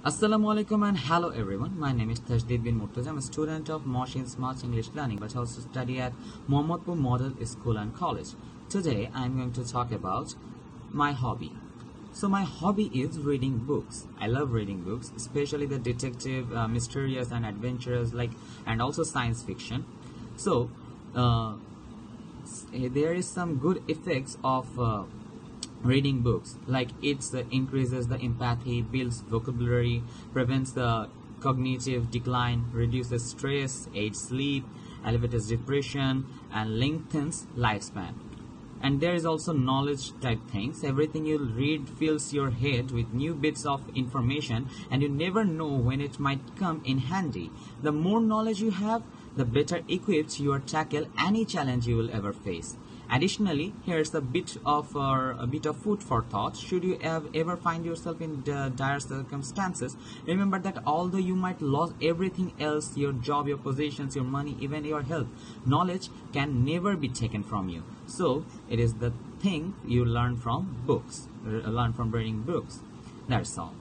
Assalamu alaikum and hello everyone. My name is Tajdeed bin Murtaza. I'm a student of Mohsin Smart English Learning, but also study at Mohammadpur Model School and College. Today I'm going to talk about my hobby. So my hobby is reading books. I love reading books, especially the detective, mysterious and adventurous, and also science fiction. So there is some good effects of reading books, like it increases the empathy, builds vocabulary, prevents the cognitive decline, reduces stress, aids sleep, elevates depression, and lengthens lifespan. And there is also knowledge type things. Everything you read fills your head with new bits of information, and you never know when it might come in handy. The more knowledge you have, the better equipped you are to tackle any challenge you will ever face. Additionally, here's a bit of food for thought. Should you ever find yourself in dire circumstances, remember that although you might lose everything else, your job, your possessions, your money, even your health, knowledge can never be taken from you. So it is the thing you learn from books, learn from reading books. That's all.